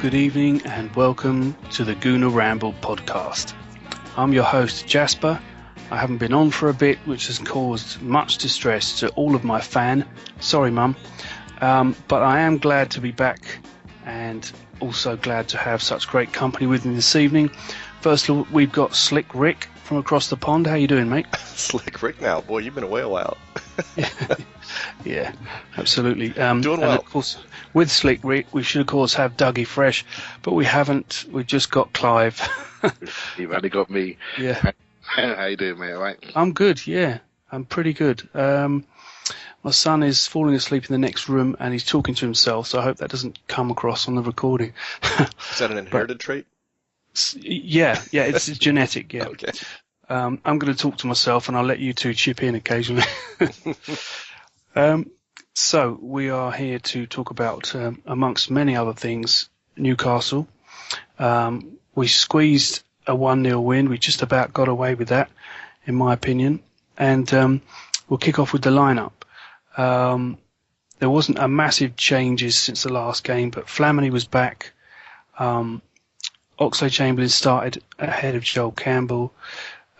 good evening and welcome to the Gooner Ramble podcast. I'm your host Jasper. I haven't been on for a bit, which has caused much distress to all of my sorry mum, but I am glad to be back and also glad to have such great company with me this evening. First of all, we've got Slick Rick from across the pond. How you doing, mate? Slick Rick now, boy, you've been away a while. Yeah, absolutely. Doing well. And of course, with Slick Rick, we should of course have Dougie Fresh, but we haven't. We've just got Clive. You've only got me. Yeah. How you doing, mate? All right? I'm good. Yeah, I'm pretty good. My son is falling asleep in the next room and he's talking to himself, so I hope that doesn't come across on the recording. Is that an inherited trait? Yeah, it's genetic. Yeah. Okay. I'm going to talk to myself and I'll let you two chip in occasionally. So we are here to talk about, amongst many other things, Newcastle. We squeezed a 1-0 win. We just about got away with that, in my opinion. And we'll kick off with the lineup. There wasn't a massive changes since the last game, but Flamini was back. Oxlade-Chamberlain started ahead of Joel Campbell.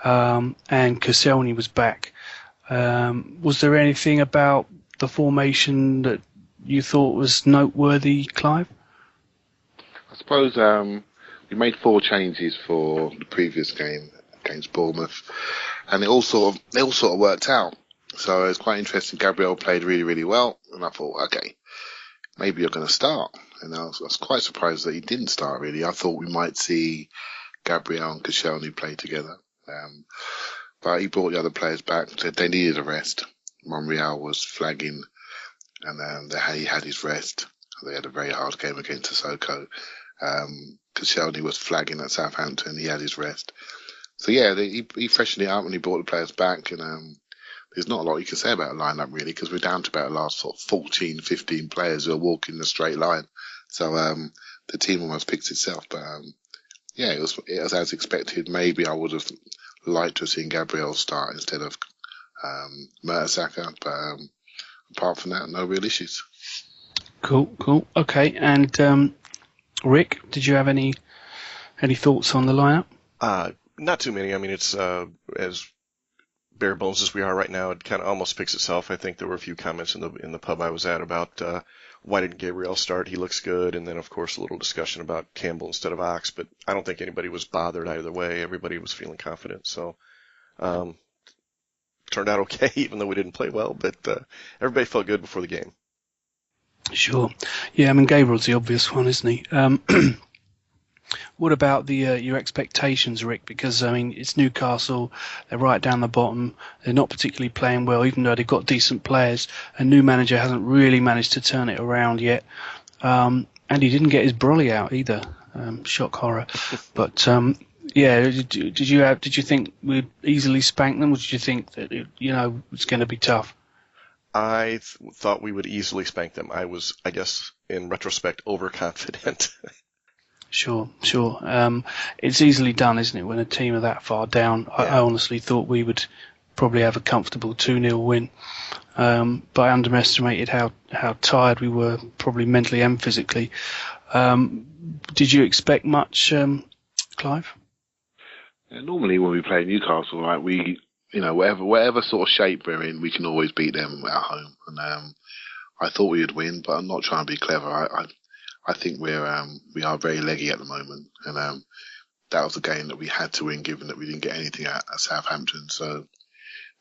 And Koscielny was back. Was there anything about the formation that you thought was noteworthy, Clive? I suppose we made 4 changes for the previous game against Bournemouth, and it all sort of worked out. So it was quite interesting. Gabriel played really, really well, and I thought, okay, maybe you're going to start. And I was quite surprised that he didn't start. Really, I thought we might see Gabriel and Koscielny play together. But he brought the other players back. They needed a rest. Monreal was flagging, and he had his rest. They had a very hard game against Sissoko. Koscielny was flagging at Southampton. He had his rest. So yeah, he freshened it up and he brought the players back. And there's not a lot you can say about a lineup really, because we're down to about the last sort of 14, 15 players who are walking in a straight line. So the team almost picks itself. But yeah, it was as expected. Maybe I would have liked to have seen Gabriel start instead of Mertesacker, but apart from that, no real issues. Cool. Okay, and Rick, did you have any thoughts on the lineup? Not too many. I mean, it's as bare bones as we are right now. It kind of almost picks itself. I think there were a few comments in the pub I was at about why didn't Gabriel start? He looks good, and then of course a little discussion about Campbell instead of Ox. But I don't think anybody was bothered either way. Everybody was feeling confident. So. Turned out okay, even though we didn't play well, but everybody felt good before the game. Sure. Yeah, I mean, Gabriel's the obvious one, isn't he? What about your expectations, Rick? Because, I mean, it's Newcastle. They're right down the bottom. They're not particularly playing well, even though they've got decent players. A new manager hasn't really managed to turn it around yet. And he didn't get his brolly out either. Shock horror. But... yeah, did you think we'd easily spank them, or did you think that it's going to be tough? I thought we would easily spank them. I was, I guess, in retrospect, overconfident. Sure. It's easily done, isn't it, when a team are that far down? Yeah. I honestly thought we would probably have a comfortable 2-0 win, but I underestimated how tired we were, probably mentally and physically. Did you expect much, Clive? Normally when we play Newcastle, right, we, whatever sort of shape we're in, we can always beat them at home. And I thought we would win, but I'm not trying to be clever. I think we are very leggy at the moment, and that was a game that we had to win, given that we didn't get anything at Southampton. So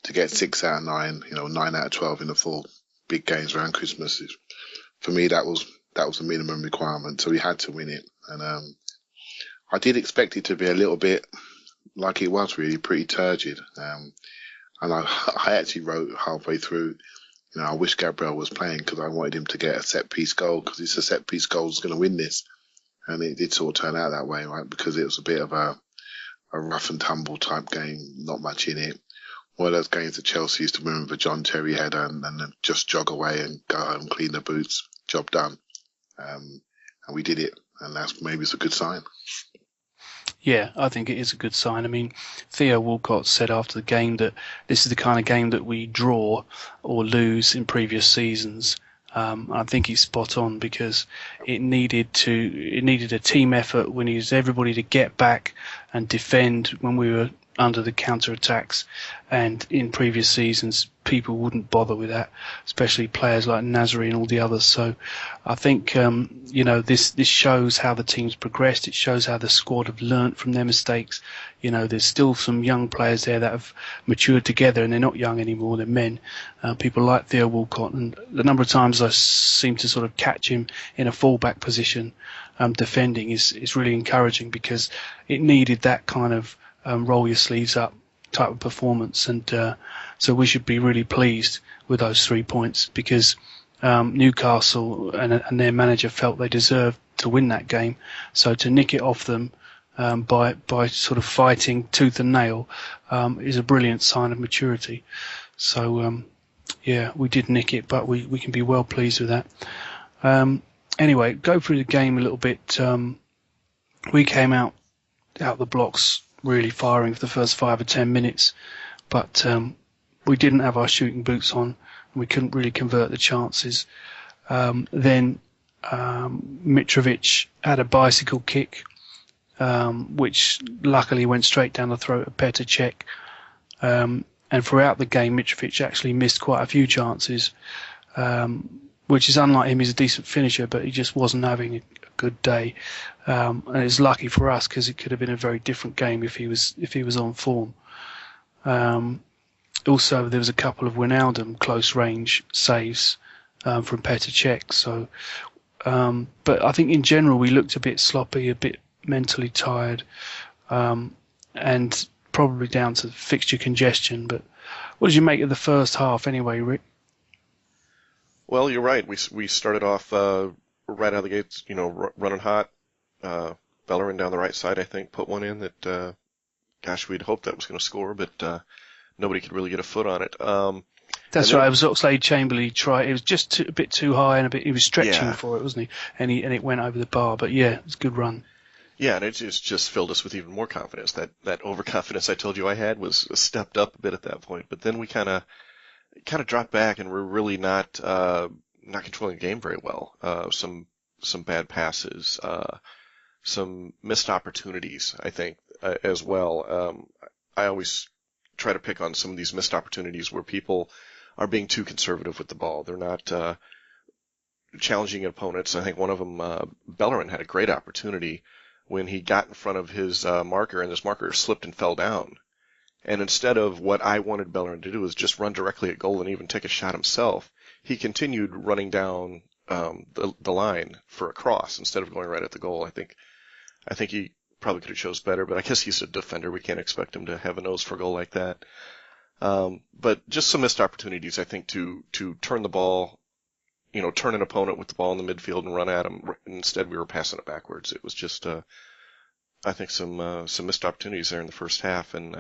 to get 6 out of 9, 9 out of 12 in the 4 big games around Christmas, for me that was a minimum requirement. So we had to win it, and I did expect it to be a little bit. Like it was really pretty turgid. And I actually wrote halfway through, I wish Gabriel was playing because I wanted him to get a set-piece goal, because it's a set-piece goal that's going to win this. And it did sort of turn out that way, right? Because it was a bit of a rough and tumble type game, not much in it. One of those games that Chelsea used to win with a John Terry header and then just jog away and go home, clean the boots, job done. And we did it, and maybe it's a good sign. Yeah, I think it is a good sign. I mean, Theo Walcott said after the game that this is the kind of game that we draw or lose in previous seasons. I think he's spot on because it needed a team effort. We needed everybody to get back and defend when we were under the counter attacks, and in previous seasons people wouldn't bother with that, especially players like Nasri and all the others. So I think this shows how the team's progressed. It shows how the squad have learnt from their mistakes. There's still some young players there that have matured together, and they're not young anymore, they're men. People like Theo Walcott, and the number of times I seem to sort of catch him in a fallback position defending is really encouraging, because it needed that kind of roll your sleeves up type of performance, and so we should be really pleased with those 3 points, because Newcastle and their manager felt they deserved to win that game. So to nick it off them by sort of fighting tooth and nail is a brilliant sign of maturity. So we did nick it, but we can be well pleased with that. Anyway, go through the game a little bit. We came out the blocks really firing for the first 5 or 10 minutes, but we didn't have our shooting boots on, and we couldn't really convert the chances. Then Mitrovic had a bicycle kick, which luckily went straight down the throat of Petr Cech. And throughout the game, Mitrovic actually missed quite a few chances, which is unlike him. He's a decent finisher, but he just wasn't having a good day. And it's lucky for us, because it could have been a very different game if he was on form. Also, there was a couple of Wijnaldum close range saves from Petr Cech. So, but I think in general we looked a bit sloppy, a bit mentally tired, and probably down to fixture congestion. But what did you make of the first half anyway, Rick? Well, you're right. We started off right out of the gates, running hot. Bellerin down the right side, I think, put one in that, we'd hoped that was going to score, but nobody could really get a foot on it. That's right. It was Oxlade-Chamberlain tried. It was just a bit too high, and he was stretching for it, wasn't he? And it went over the bar. But yeah, it was a good run. Yeah, and it just filled us with even more confidence. That overconfidence I told you I had was stepped up a bit at that point. But then we kind of dropped back, and we're really not controlling the game very well. Some bad passes, some missed opportunities, I think, as well. I always try to pick on some of these missed opportunities where people are being too conservative with the ball. They're not challenging opponents. I think one of them, Bellerin, had a great opportunity when he got in front of his marker, and his marker slipped and fell down. And instead of what I wanted Bellerin to do was just run directly at goal and even take a shot himself, he continued running down the line for a cross instead of going right at the goal. I think he probably could have chose better, but I guess he's a defender. We can't expect him to have a nose for a goal like that. But just some missed opportunities, I think, to turn the ball, turn an opponent with the ball in the midfield and run at him. Instead, we were passing it backwards. It was just, I think, some missed opportunities there in the first half. And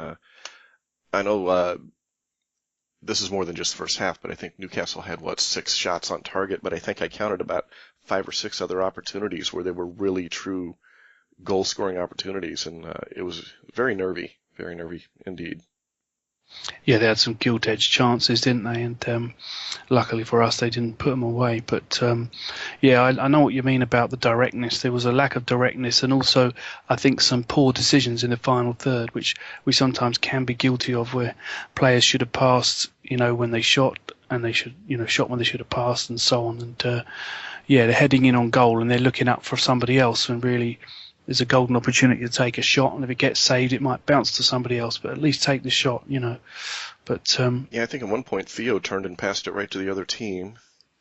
I know this is more than just the first half, but I think Newcastle had, 6 shots on target, but I think I counted about 5 or 6 other opportunities where they were really true goal-scoring opportunities, and it was very nervy indeed. Yeah, they had some gilt-edged chances, didn't they? And luckily for us, they didn't put them away. But I know what you mean about the directness. There was a lack of directness, and also I think some poor decisions in the final third, which we sometimes can be guilty of, where players should have passed, when they shot, and they should, shot when they should have passed, and so on. And they're heading in on goal, and they're looking up for somebody else, and really, there's a golden opportunity to take a shot, and if it gets saved, it might bounce to somebody else, but at least take the shot, But I think at one point Theo turned and passed it right to the other team,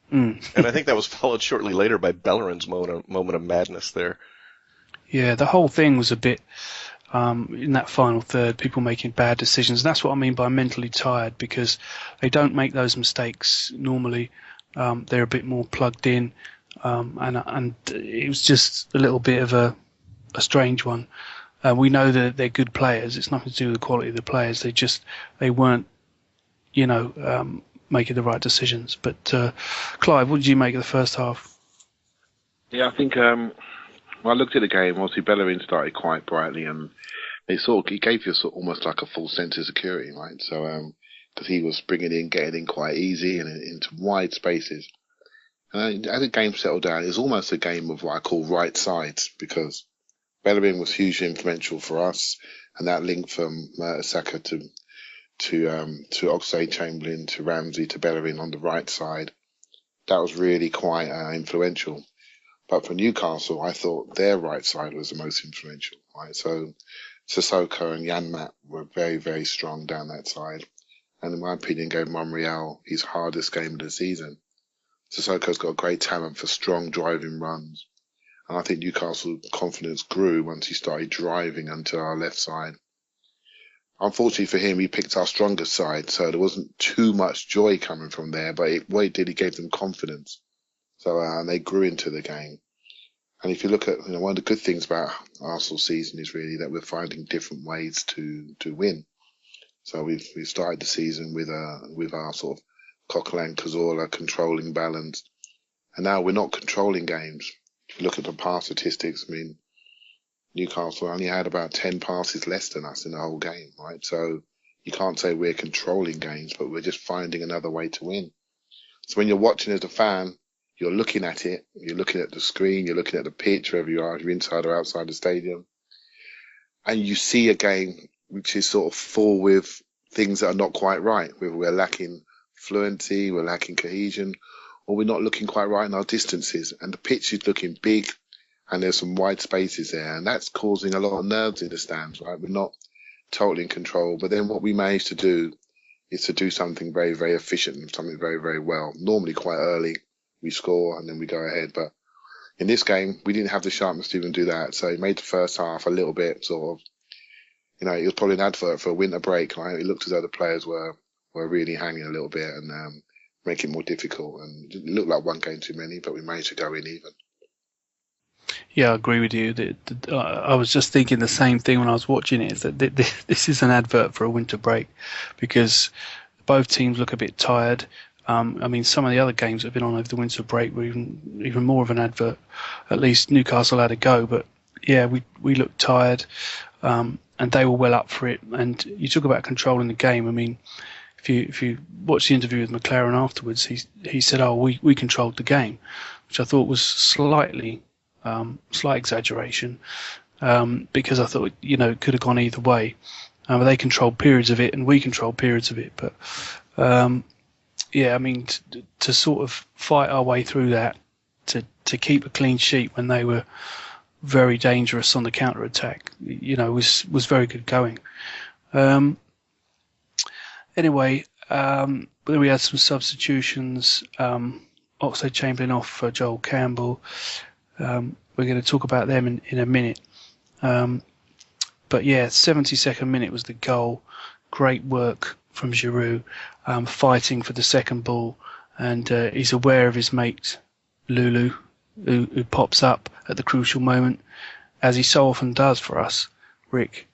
and I think that was followed shortly later by Bellerin's moment of madness there. Yeah, the whole thing was a bit in that final third, people making bad decisions. And that's what I mean by mentally tired, because they don't make those mistakes normally. They're a bit more plugged in, and it was just a little bit of a strange one. We know that they're good players. It's nothing to do with the quality of the players. They weren't, making the right decisions. But Clive, what did you make of the first half? Yeah, I think when I looked at the game, obviously Bellerin started quite brightly, and he gave you almost like a full sense of security, right? So because he was getting in quite easy and into wide spaces. And as the game settled down, it was almost a game of what I call right sides, because Bellerin was hugely influential for us, and that link from Saka to Oxlade-Chamberlain to Ramsey to Bellerin on the right side, that was really quite influential. But for Newcastle, I thought their right side was the most influential. Right, so Sissoko and Janmat were very, very strong down that side, and in my opinion, gave Monreal his hardest game of the season. Sissoko's got great talent for strong driving runs, and I think Newcastle's confidence grew once he started driving onto our left side. Unfortunately for him, he picked our strongest side, so there wasn't too much joy coming from there, but what he did, he gave them confidence. So and they grew into the game. And if you look at, one of the good things about Arsenal's season is really that we're finding different ways to win. So we've started the season with our sort of Coquelin, Cazorla controlling balance, and now we're not controlling games. If you look at the pass statistics, I mean, Newcastle only had about 10 passes less than us in the whole game, right? So you can't say we're controlling games, but we're just finding another way to win. So when you're watching as a fan, you're looking at it, you're looking at the screen, you're looking at the pitch, wherever you are, you're inside or outside the stadium, and you see a game which is sort of full with things that are not quite right. We're lacking fluency, we're lacking cohesion, or we're not looking quite right in our distances. And the pitch is looking big, and there's some wide spaces there, and that's causing a lot of nerves in the stands, right? We're not totally in control. But then what we managed to do is to do something very, very efficient and something very, very well. Normally quite early, we score and then we go ahead. But in this game, we didn't have the sharpness to even do that. So it made the first half a little bit sort of, it was probably an advert for a winter break, right? It looked as though the players were really hanging a little bit and make it more difficult. And it looked like one game too many, but we managed to go in even. Yeah, I agree with you. I was just thinking the same thing when I was watching it, is that this is an advert for a winter break, because both teams look a bit tired. I mean, some of the other games that have been on over the winter break were even more of an advert. At least Newcastle had a go, but yeah, we looked tired, and they were well up for it. And you talk about controlling the game. I mean, if you watch the interview with McLaren afterwards, he said, "Oh, we controlled the game," which I thought was slight exaggeration, because I thought it could have gone either way. But they controlled periods of it, and we controlled periods of it. But yeah, I mean, to sort of fight our way through that, to keep a clean sheet when they were very dangerous on the counter attack, was very good going. Anyway, then we had some substitutions. Oxlade-Chamberlain off for Joel Campbell. We're going to talk about them in a minute. But yeah, 72nd minute was the goal. Great work from Giroud, fighting for the second ball, and he's aware of his mate Lulu, who pops up at the crucial moment, as he so often does for us. Rick?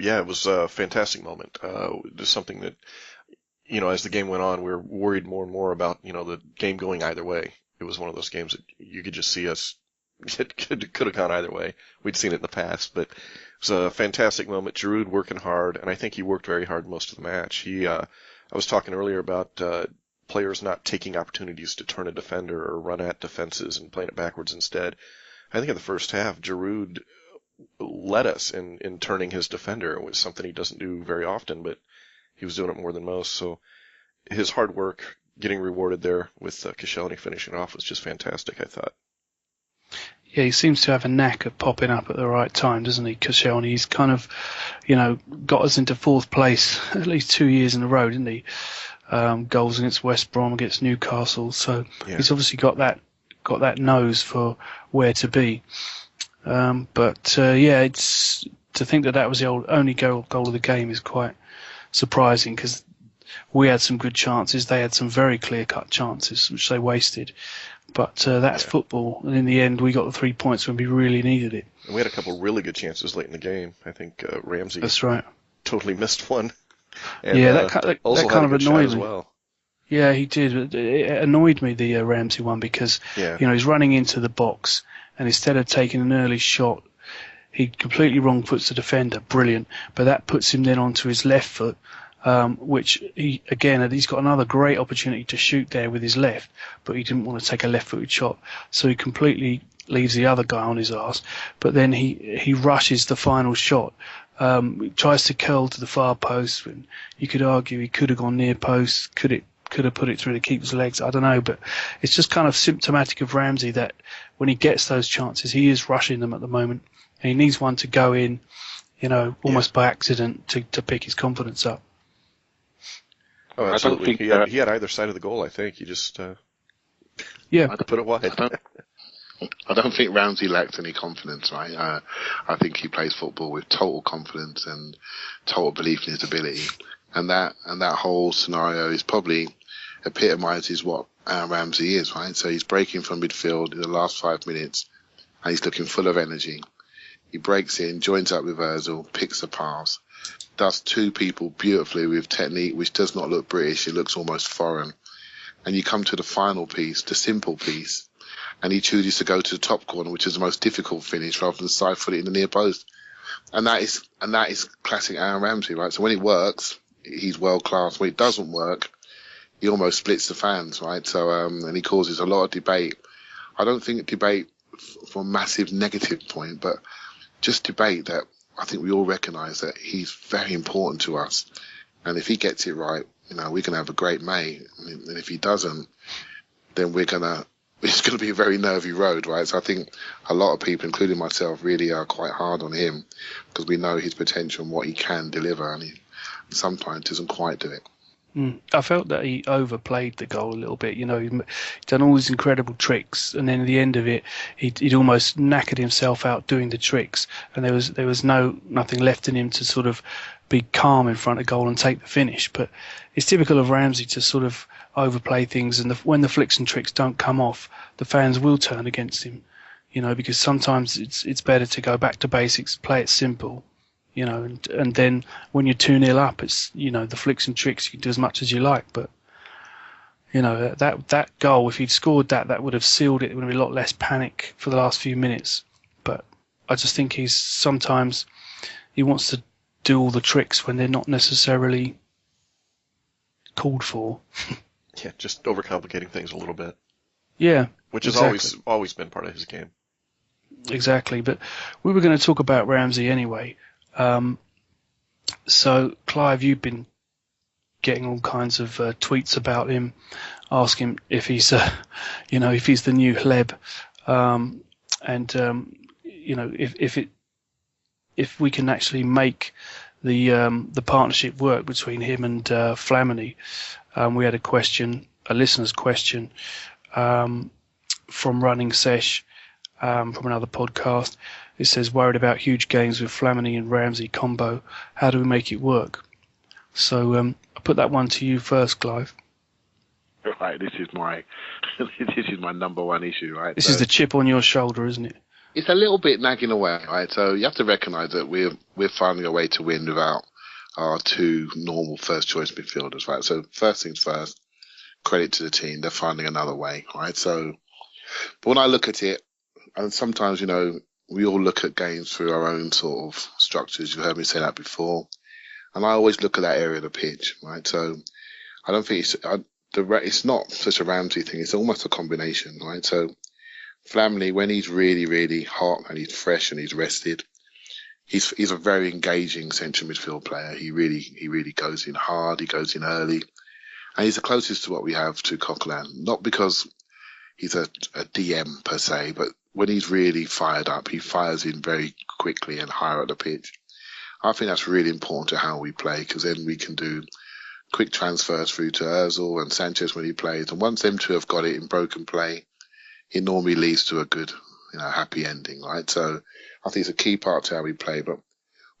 Yeah, it was a fantastic moment. Just something that, as the game went on, we were worried more and more about, the game going either way. It was one of those games that you could just see us, it could have gone either way. We'd seen it in the past, but it was a fantastic moment. Giroud working hard, and I think he worked very hard most of the match. I was talking earlier about players not taking opportunities to turn a defender or run at defenses and playing it backwards instead. I think in the first half, Giroud led us in turning his defender. It was something he doesn't do very often, but he was doing it more than most. So his hard work getting rewarded there with Koscielny finishing off was just fantastic, I thought. Yeah, he seems to have a knack of popping up at the right time, doesn't he, Koscielny? He's kind of, got us into fourth place at least 2 years in a row, didn't he? Goals against West Brom, against Newcastle. So yeah, he's obviously got that nose for where to be. Yeah, it's to think that was the only goal of the game is quite surprising, because we had some good chances. They had some very clear-cut chances, which they wasted. But that's football, and in the end, we got the 3 points when we really needed it. And we had a couple of really good chances late in the game. I think Ramsey. That's right. Totally missed one. And, yeah, that kind of annoyed me. Well. Yeah, he did. It annoyed me, the Ramsey one, because he's running into the box, and instead of taking an early shot, he completely wrong foots the defender. Brilliant, but that puts him then onto his left foot, which he's got another great opportunity to shoot there with his left, but he didn't want to take a left-footed shot, so he completely leaves the other guy on his arse. But then he rushes the final shot, tries to curl to the far post. And you could argue he could have gone near post, could have put it through the keeper's legs. I don't know, but it's just kind of symptomatic of Ramsey that when he gets those chances, he is rushing them at the moment, and he needs one to go in, almost by accident to pick his confidence up. Oh, absolutely. He had either side of the goal, I think. He just had to put it wide. I don't think Ramsey lacks any confidence, right? I think he plays football with total confidence and total belief in his ability. And that whole scenario is probably epitomizes what Ramsey is, right? So he's breaking from midfield in the last 5 minutes, and he's looking full of energy. He breaks in, joins up with Ozil, picks the pass, does two people beautifully with technique, which does not look British. It looks almost foreign. And you come to the final piece, the simple piece, and he chooses to go to the top corner, which is the most difficult finish, rather than side foot it in the near post. And that is classic Aaron Ramsey, right? So when it works, he's world class. When it doesn't work, he almost splits the fans, right? So and he causes a lot of debate. I don't think debate from a massive negative point, but just debate that I think we all recognise that he's very important to us. And if he gets it right, we're going to have a great May. And if he doesn't, then it's going to be a very nervy road, right? So I think a lot of people, including myself, really are quite hard on him because we know his potential and what he can deliver, and he sometimes doesn't quite do it. I felt that he overplayed the goal a little bit. He'd done all these incredible tricks, and then at the end of it, he'd almost knackered himself out doing the tricks, and there was nothing left in him to sort of be calm in front of goal and take the finish. But it's typical of Ramsey to sort of overplay things, and when the flicks and tricks don't come off, the fans will turn against him. Because sometimes it's better to go back to basics, play it simple. And then when you're 2-0 up, it's, the flicks and tricks, you can do as much as you like. But, that goal, if he'd scored that would have sealed it. There would have been a lot less panic for the last few minutes. But I just think he wants to do all the tricks when they're not necessarily called for. Yeah, just overcomplicating things a little bit. Yeah. Which has always been part of his game. Exactly. But we were going to talk about Ramsey anyway. So, Clive, you've been getting all kinds of tweets about him, asking if he's, if he's the new Hleb, if we can actually make the partnership work between him and Flamini. We had a listener's question from Running Sesh from another podcast. It says, worried about huge games with Flamini and Ramsey combo. How do we make it work? So I put that one to you first, Clive. Right, this is my number one issue, right? This is the chip on your shoulder, isn't it? It's a little bit nagging away, right? So you have to recognise that we're finding a way to win without our two normal first choice midfielders, right? So first things first, credit to the team, they're finding another way, right? So, but when I look at it, and sometimes, we all look at games through our own sort of structures. You've heard me say that before. And I always look at that area of the pitch, right? So I don't think it's not such a Ramsey thing. It's almost a combination, right? So Flamini, when he's really, really hot and he's fresh and he's rested, he's a very engaging central midfield player. He really goes in hard. He goes in early. And he's the closest to what we have to Coquelin. Not because he's a DM per se, but when he's really fired up, he fires in very quickly and higher up the pitch. I think that's really important to how we play, because then we can do quick transfers through to Ozil and Sanchez when he plays. And once them two have got it in broken play, it normally leads to a good, happy ending, right? So I think it's a key part to how we play. But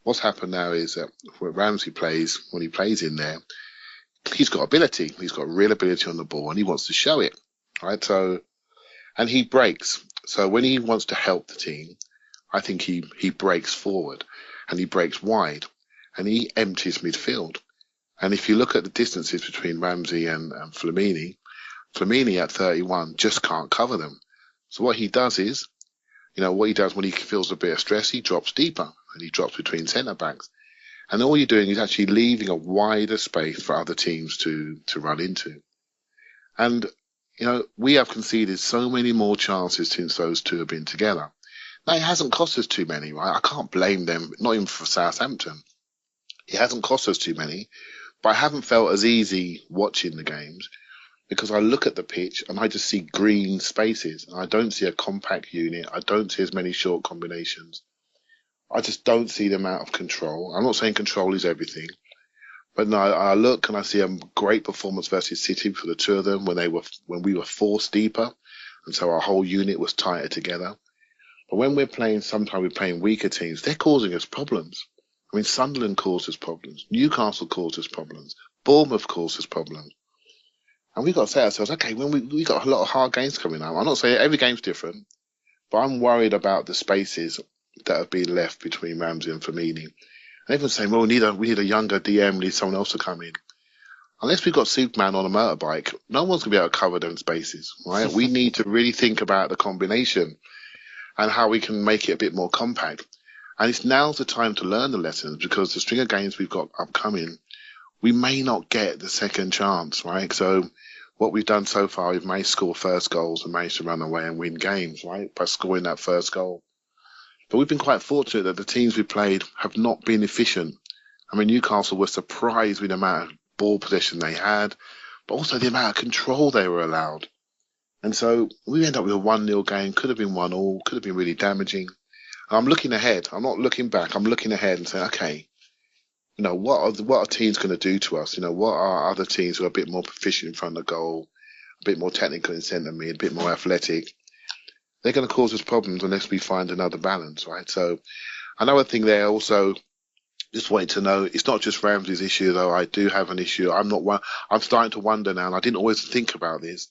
what's happened now is that when Ramsey plays, when he plays in there, he's got ability. He's got real ability on the ball, and he wants to show it, right? So, and he breaks. So when he wants to help the team, I think he breaks forward and he breaks wide and he empties midfield. And if you look at the distances between Ramsey and Flamini at 31 just can't cover them. So what he does is, what he does when he feels a bit of stress, he drops deeper and he drops between centre backs. And all you're doing is actually leaving a wider space for other teams to run into. And, we have conceded so many more chances since those two have been together. Now, it hasn't cost us too many, right? I can't blame them, not even for Southampton. It hasn't cost us too many, but I haven't felt as easy watching the games because I look at the pitch and I just see green spaces. And I don't see a compact unit. I don't see as many short combinations. I just don't see them out of control. I'm not saying control is everything, but no, I look and I see a great performance versus City for the two of them when we were forced deeper, and so our whole unit was tighter together. But when sometimes we're playing weaker teams, they're causing us problems. I mean, Sunderland caused us problems. Newcastle caused us problems. Bournemouth caused us problems. And we've got to say to ourselves, okay, when we got a lot of hard games coming up. I'm not saying every game's different, but I'm worried about the spaces that have been left between Ramsey and Flamini. And everyone's saying, well, we need a younger DM, we need someone else to come in. Unless we've got Superman on a motorbike, no one's going to be able to cover them spaces, right? We need to really think about the combination and how we can make it a bit more compact. And it's now's the time to learn the lessons, because the string of games we've got upcoming, we may not get the second chance, right? So what we've done so far, we've managed to score first goals and managed to run away and win games, right? By scoring that first goal. But we've been quite fortunate that the teams we played have not been efficient. I mean, Newcastle were surprised with the amount of ball possession they had, but also the amount of control they were allowed. And so we end up with a 1-0 game, could have been 1-1, could have been really damaging. And I'm looking ahead. I'm not looking back. I'm looking ahead and saying, okay, what are teams going to do to us? What are other teams who are a bit more proficient in front of the goal, a bit more technical in centre mid, a bit more athletic? They're going to cause us problems unless we find another balance, right? So another thing there also, just wanted to know, it's not just Ramsey's issue, though. I do have an issue. I'm starting to wonder now, and I didn't always think about this,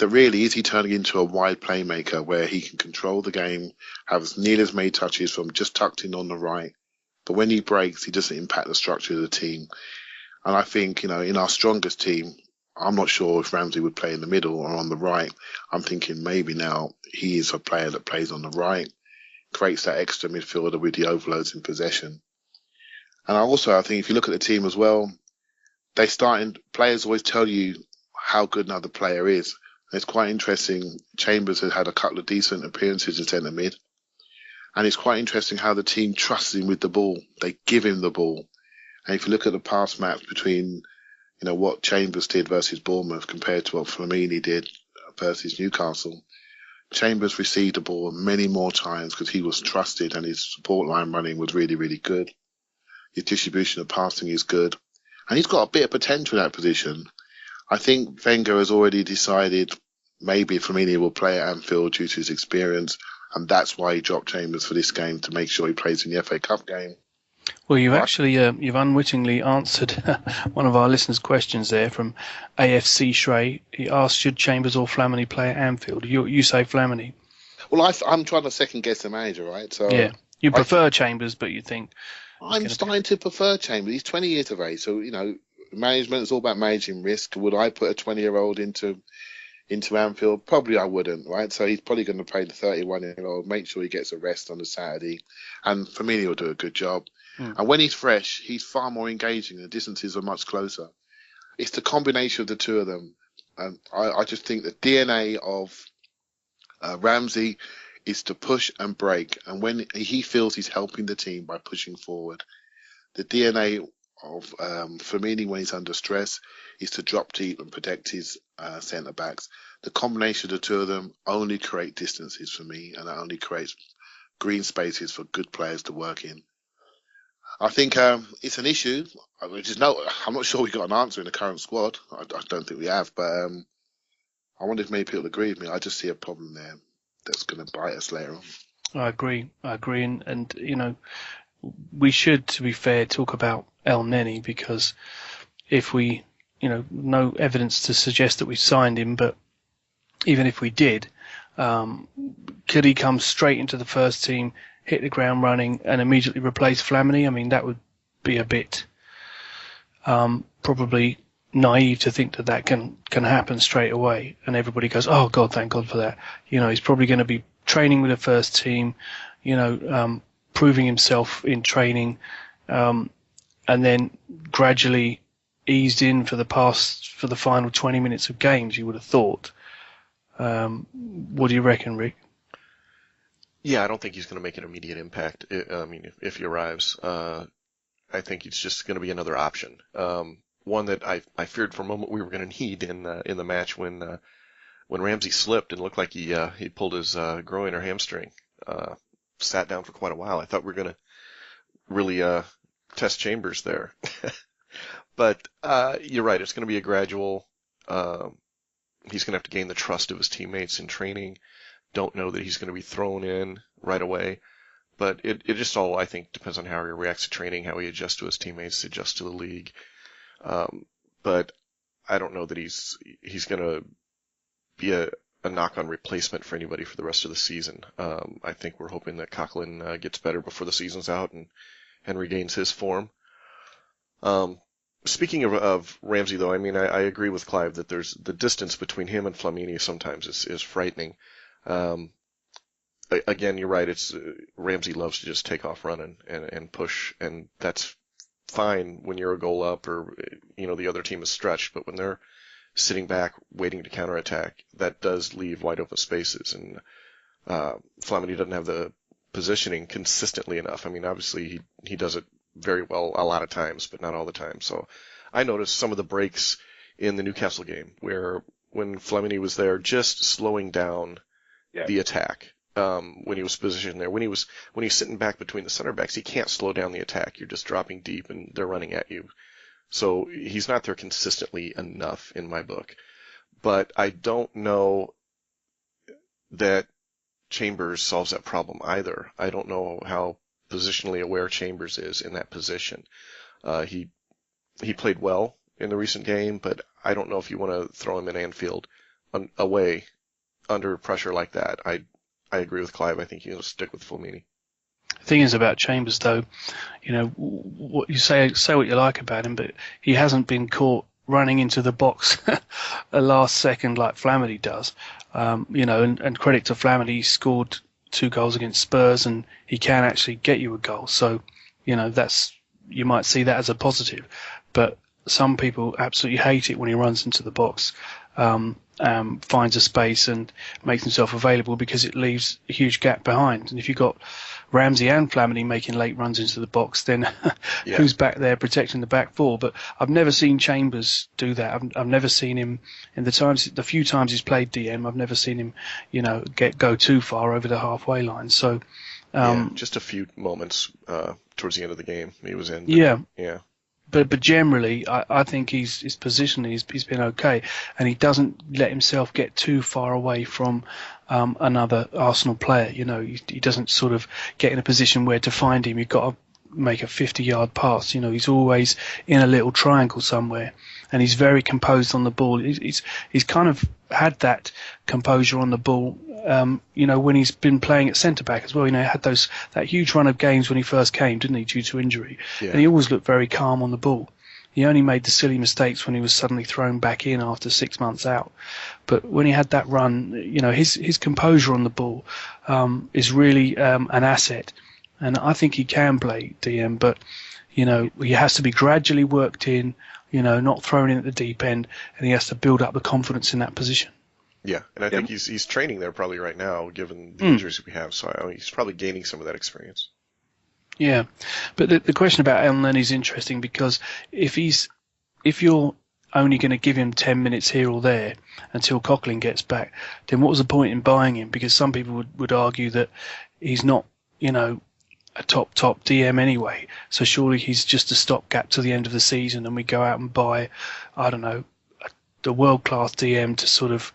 that really, is he turning into a wide playmaker where he can control the game, have as nearly as many touches from just tucked in on the right, but when he breaks, he doesn't impact the structure of the team. And I think, in our strongest team, I'm not sure if Ramsey would play in the middle or on the right. I'm thinking maybe now he is a player that plays on the right, creates that extra midfielder with the overloads in possession. And I think if you look at the team as well, players always tell you how good another player is. And it's quite interesting. Chambers has had a couple of decent appearances in centre mid. And it's quite interesting how the team trusts him with the ball. They give him the ball. And if you look at the past match between what Chambers did versus Bournemouth compared to what Flamini did versus Newcastle, Chambers received the ball many more times because he was trusted and his support line running was really, really good. His distribution of passing is good. And he's got a bit of potential in that position. I think Wenger has already decided maybe Flamini will play at Anfield due to his experience, and that's why he dropped Chambers for this game, to make sure he plays in the FA Cup game. Well, you've unwittingly answered one of our listeners' questions there from AFC Shrey. He asked, should Chambers or Flamini play at Anfield? You say Flamini. Well, I'm trying to second guess the manager, right? So yeah, you prefer Chambers, but you think... I'm starting to prefer Chambers. He's 20 years of age, so, management is all about managing risk. Would I put a 20-year-old into Anfield? Probably I wouldn't, right? So he's probably going to play the 31-year-old, make sure he gets a rest on the Saturday, and Flamini will do a good job. And when he's fresh, he's far more engaging. The distances are much closer. It's the combination of the two of them. And I just think the DNA of Ramsey is to push and break. And when he feels he's helping the team by pushing forward, the DNA of Flamini when he's under stress is to drop deep and protect his centre-backs. The combination of the two of them only create distances for me, and that only creates green spaces for good players to work in. I think it's an issue. I'm not sure we got an answer in the current squad. I don't think we have, but I wonder if maybe people agree with me. I just see a problem there that's going to bite us later on. I agree, and we should, to be fair, talk about El Neni, because if we, no evidence to suggest that we signed him, but even if we did, could he come straight into the first team, hit the ground running, and immediately replace Flamini? I mean, that would be a bit probably naive to think that can happen straight away, and everybody goes, oh God, thank God for that. He's probably going to be training with the first team, proving himself in training, and then gradually eased in for the final 20 minutes of games, you would have thought. What do you reckon, Rick? Yeah, I don't think he's going to make an immediate impact. I mean, if he arrives, I think he's just going to be another option. One that I feared for a moment we were going to need in the match when Ramsey slipped and looked like he pulled his groin or hamstring, sat down for quite a while. I thought we were going to really test Chambers there. But you're right. It's going to be a gradual. He's going to have to gain the trust of his teammates in training. Don't know that he's going to be thrown in right away. But it just all, I think, depends on how he reacts to training, how he adjusts to his teammates, adjusts to the league. But I don't know that he's going to be a knock-on replacement for anybody for the rest of the season. I think we're hoping that Coughlin gets better before the season's out and regains his form. Speaking of Ramsey, though, I mean, I agree with Clive that there's the distance between him and Flamini sometimes is frightening. Again, you're right. It's Ramsey loves to just take off running and push, and that's fine when you're a goal up or the other team is stretched. But when they're sitting back waiting to counterattack, that does leave wide open spaces, and Flamini doesn't have the positioning consistently enough. I mean, obviously he does it very well a lot of times, but not all the time. So I noticed some of the breaks in the Newcastle game where when Flamini was there, just slowing down the attack. When he was positioned there, when he's sitting back between the center backs, he can't slow down the attack. You're just dropping deep and they're running at you. So he's not there consistently enough in my book. But I don't know that Chambers solves that problem either. I don't know how positionally aware Chambers is in that position. He played well in the recent game, but I don't know if you want to throw him in Anfield away under pressure like that. I agree with Clive. I think he'll stick with Flamini. The thing is about Chambers, though, what you say what you like about him, but he hasn't been caught running into the box a last second like Flamini does. And credit to Flamini, he scored 2 goals against Spurs, and he can actually get you a goal. So, you might see that as a positive. But some people absolutely hate it when he runs into the box, finds a space and makes himself available because it leaves a huge gap behind. And if you've got Ramsey and Flamini making late runs into the box, then who's back there protecting the back four? But I've never seen Chambers do that. I've never seen him in the few times he's played DM. I've never seen him, go too far over the halfway line. So, just a few moments towards the end of the game he was in. But generally, I think his position he's been okay, and he doesn't let himself get too far away from another Arsenal player. He doesn't sort of get in a position where to find him you've got to make a 50-yard pass. He's always in a little triangle somewhere, and he's very composed on the ball. He's kind of had that composure on the ball. When he's been playing at centre back as well, he had that huge run of games when he first came, didn't he, due to injury? Yeah. And he always looked very calm on the ball. He only made the silly mistakes when he was suddenly thrown back in after 6 months out. But when he had that run, his composure on the ball is really an asset. And I think he can play DM, but he has to be gradually worked in, not thrown in at the deep end, and he has to build up the confidence in that position. Yeah, and I think he's training there probably right now, given the injuries we have. So he's probably gaining some of that experience. Yeah, but the question about Elneny is interesting because if you're only going to give him 10 minutes here or there until Coughlin gets back, then what was the point in buying him? Because some people would argue that he's not, a top DM anyway. So surely he's just a stopgap to the end of the season, and we go out and buy, I don't know, the world-class DM to sort of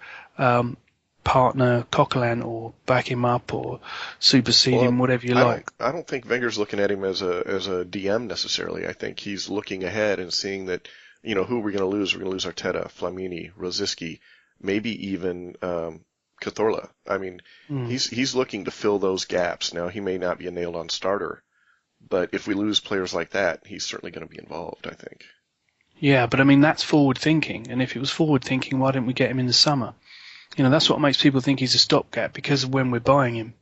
partner Coughlin or back him up or supersede him, whatever you like. I don't think Wenger's looking at him as a DM necessarily. I think he's looking ahead and seeing that, who we're going to lose. We're going to lose Arteta, Flamini, Rosicky, maybe even Cazorla. I mean, he's looking to fill those gaps. Now, he may not be a nailed-on starter, but if we lose players like that, he's certainly going to be involved, I think. Yeah, but I mean, that's forward thinking. And if it was forward thinking, why didn't we get him in the summer? That's what makes people think he's a stopgap because of when we're buying him.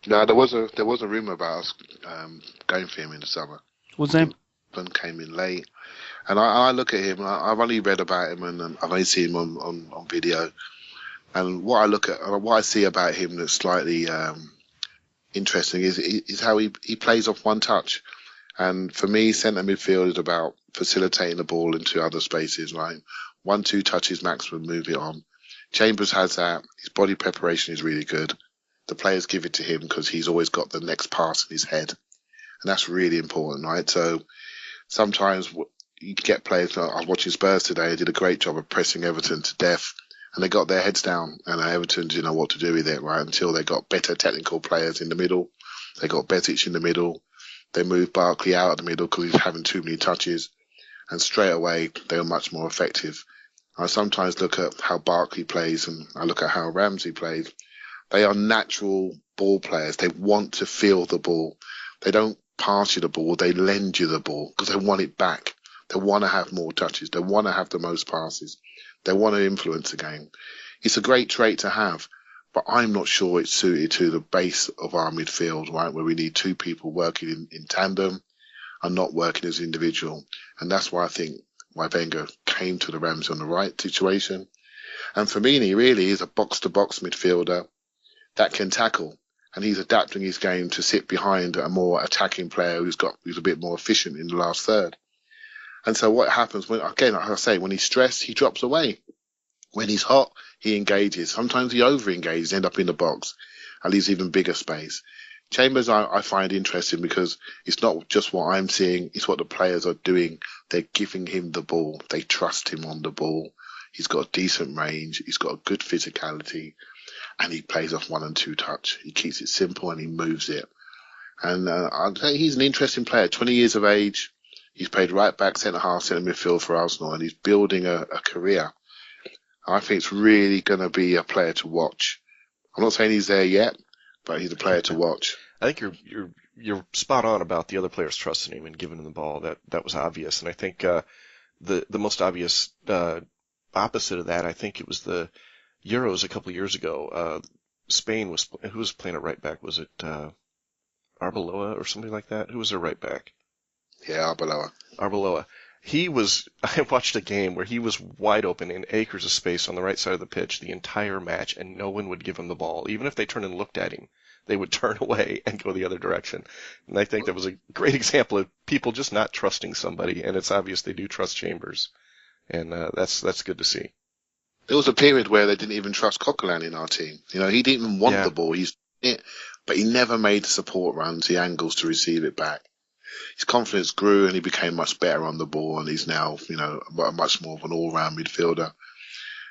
No, there was a rumour about us going for him in the summer. Was there? came in late. And I look at him, I've only read about him and I've only seen him on video. And what I see about him that's slightly interesting is how he plays off one touch. And for me, centre midfield is about facilitating the ball into other spaces, right? 1-2 touches maximum, move it on. Chambers has that. His body preparation is really good. The players give it to him because he's always got the next pass in his head. And that's really important, right? So sometimes you get players, I was watching Spurs today, they did a great job of pressing Everton to death. And they got their heads down, and Everton didn't know what to do with it, right? Until they got better technical players in the middle. They got Betic in the middle. They moved Barkley out of the middle because he's having too many touches. And straight away, they were much more effective. I sometimes look at how Barkley plays, and I look at how Ramsey plays. They are natural ball players. They want to feel the ball. They don't pass you the ball. They lend you the ball because they want it back. They want to have more touches. They want to have the most passes. They want to influence the game. It's a great trait to have, but I'm not sure it's suited to the base of our midfield, right, where we need two people working in tandem and not working as individual. And that's why I think Wenger came to the Rams on the right situation. And Flamini really is a box-to-box midfielder that can tackle. And he's adapting his game to sit behind a more attacking player who's a bit more efficient in the last third. And so what happens when, again, like I say, when he's stressed, he drops away. When he's hot, he engages. Sometimes he over-engages, end up in the box, and leaves even bigger space. Chambers, I find interesting because it's not just what I'm seeing, it's what the players are doing. They're giving him the ball. They trust him on the ball. He's got a decent range. He's got a good physicality, and he plays off 1 and 2 touch. He keeps it simple and he moves it. And I'd say he's an interesting player, 20 years of age. He's played right back, centre half, centre midfield for Arsenal, and he's building a career. I think it's really going to be a player to watch. I'm not saying he's there yet, but he's a player to watch. I think you're spot on about the other players trusting him and giving him the ball. That was obvious, and I think the most obvious opposite of that, I think it was the Euros a couple of years ago. Spain who was playing at right back? Was it Arbeloa or something like that? Who was their right back? Yeah, Arbeloa. I watched a game where he was wide open in acres of space on the right side of the pitch the entire match, and no one would give him the ball. Even if they turned and looked at him, they would turn away and go the other direction. And I think that was a great example of people just not trusting somebody, and it's obvious they do trust Chambers. And that's good to see. There was a period where they didn't even trust Coquelin in our team. He didn't even want the ball. But he never made the support runs, the angles to receive it back. His confidence grew and he became much better on the ball, and he's now, much more of an all-round midfielder.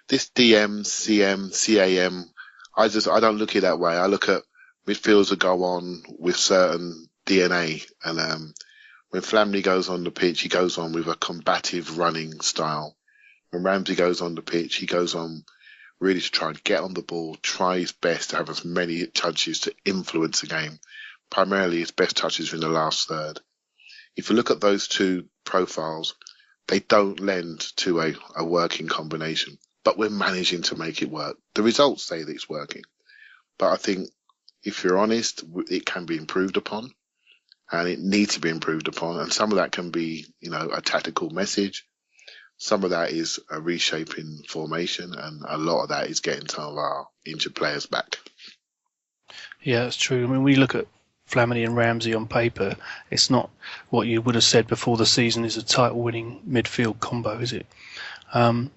This DM, CM, CAM, I don't look at it that way. I look at midfielders that go on with certain DNA, and when Flamini goes on the pitch, he goes on with a combative running style. When Ramsey goes on the pitch, he goes on really to try and get on the ball, try his best to have as many touches to influence the game. Primarily, his best touches are in the last third. If you look at those two profiles, they don't lend to a working combination, but we're managing to make it work. The results say that it's working. But I think, if you're honest, it can be improved upon, and it needs to be improved upon. And some of that can be, a tactical message. Some of that is a reshaping formation, and a lot of that is getting some of our injured players back. Yeah, that's true. I mean, we look at Flamini and Ramsey on paper. It's not what you would have said before the season is a title-winning midfield combo, is it? We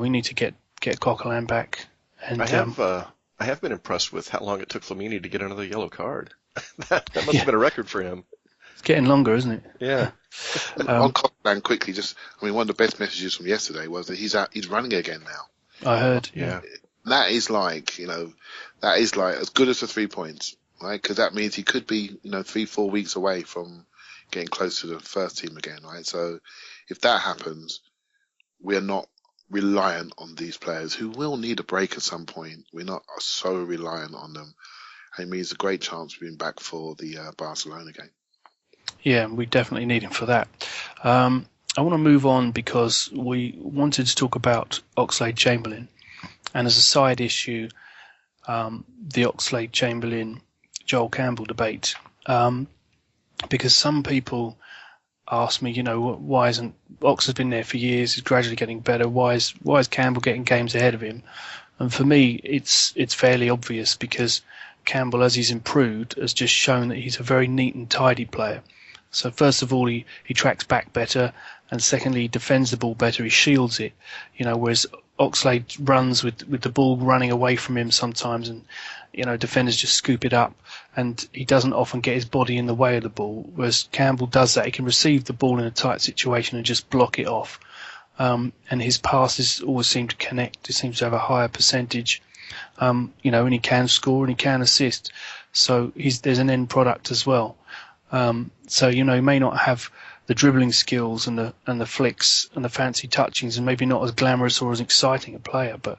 need to get Coquelin back. And I have been impressed with how long it took Flamini to get another yellow card. that must have been a record for him. It's getting longer, isn't it? Yeah. On Coquelin, quickly, one of the best messages from yesterday was that he's running again now. I heard. Yeah. That is as good as the 3 points, right? Because that means he could be, 3-4 weeks away from getting close to the first team again, right? So if that happens, we're not reliant on these players who will need a break at some point. We're not so reliant on them. And it means a great chance of being back for the Barcelona game. Yeah, we definitely need him for that. I want to move on because we wanted to talk about Oxlade-Chamberlain. And as a side issue, the Oxlade-Chamberlain, Joel Campbell debate. because some people ask me, why isn't Oxford's been there for years? He's gradually getting better. Why is Campbell getting games ahead of him? And for me, it's fairly obvious because Campbell, as he's improved, has just shown that he's a very neat and tidy player. So first of all, he tracks back better, and secondly, he defends the ball better. He shields it, whereas Oxlade runs with the ball running away from him sometimes, and defenders just scoop it up, and he doesn't often get his body in the way of the ball. Whereas Campbell does that; he can receive the ball in a tight situation and just block it off. And his passes always seem to connect. He seems to have a higher percentage, and he can score and he can assist. So there's an end product as well. So he may not have the dribbling skills and the flicks and the fancy touchings, and maybe not as glamorous or as exciting a player, but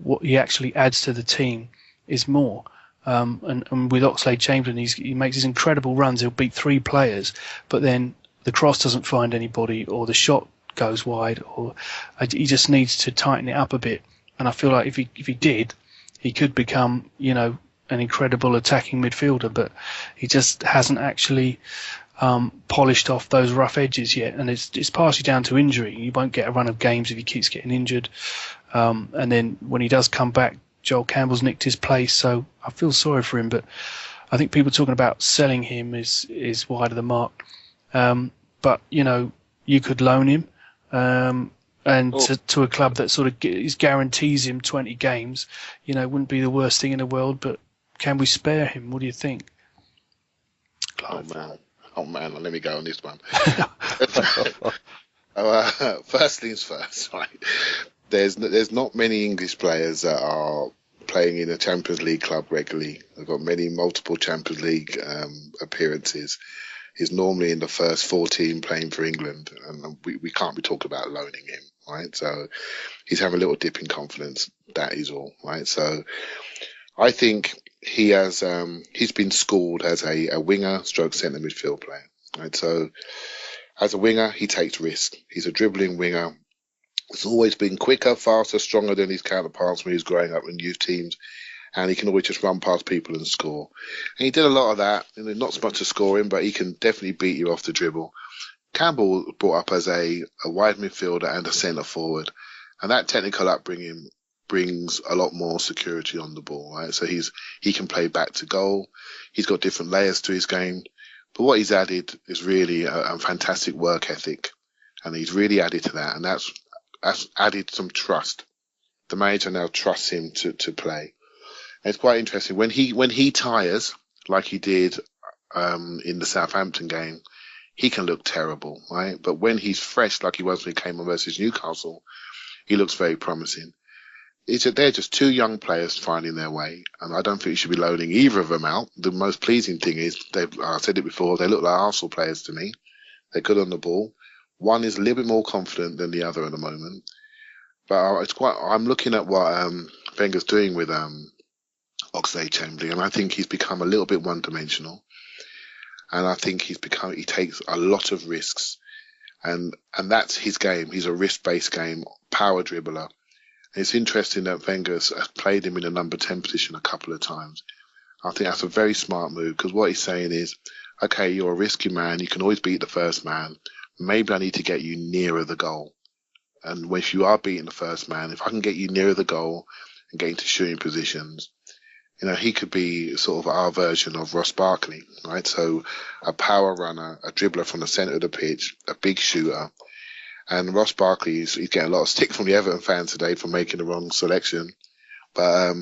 what he actually adds to the team is more. And with Oxlade-Chamberlain, he makes these incredible runs. He'll beat 3 players, but then the cross doesn't find anybody, or the shot goes wide, or he just needs to tighten it up a bit. And I feel like if he did, he could become an incredible attacking midfielder, but he just hasn't actually polished off those rough edges yet, and it's partially down to injury. You won't get a run of games if he keeps getting injured, and then when he does come back, Joel Campbell's nicked his place, so I feel sorry for him. But I think people talking about selling him is wide of the mark. But you could loan him, and to a club that sort of guarantees him 20 games, wouldn't be the worst thing in the world. But can we spare him? What do you think, Clive? Oh man, let me go on this one. First things first, right? There's not many English players that are playing in a Champions League club regularly. They've got multiple Champions League appearances. He's normally in the first 14 playing for England, and we can't be talking about loaning him, right? So he's having a little dip in confidence. That is all, right? So I think he's been schooled as a winger stroke centre midfield player, right? So as a winger, he takes risks. He's a dribbling winger. He's always been quicker, faster, stronger than his counterparts when he was growing up in youth teams, and he can always just run past people and score. And he did a lot of that, not so much to scoring, but he can definitely beat you off the dribble. Campbell brought up as a wide midfielder and a centre forward, and that technical upbringing brings a lot more security on the ball, right? So he can play back to goal. He's got different layers to his game, but what he's added is really a fantastic work ethic, and he's really added to that, and that's added some trust. The manager now trusts him to play. And it's quite interesting when he tires like he did in the Southampton game, he can look terrible, right? But when he's fresh like he was when he came on versus Newcastle, he looks very promising. They're just 2 young players finding their way, and I don't think you should be loaning either of them out. The most pleasing thing is, I said it before, they look like Arsenal players to me. They're good on the ball. One is a little bit more confident than the other at the moment. But I'm looking at what Wenger's doing with Oxlade-Chamberlain, and I think he's become a little bit one-dimensional. And I think he takes a lot of risks, and that's his game. He's a risk-based game, power dribbler. And it's interesting that Wenger has played him in a number 10 position a couple of times. I think that's a very smart move, because what he's saying is, okay, you're a risky man. You can always beat the first man. Maybe I need to get you nearer the goal. And if you are beating the first man, if I can get you nearer the goal and get into shooting positions, he could be sort of our version of Ross Barkley, right? So a power runner, a dribbler from the centre of the pitch, a big shooter. And Ross Barkley, he's getting a lot of stick from the Everton fans today for making the wrong selection. But,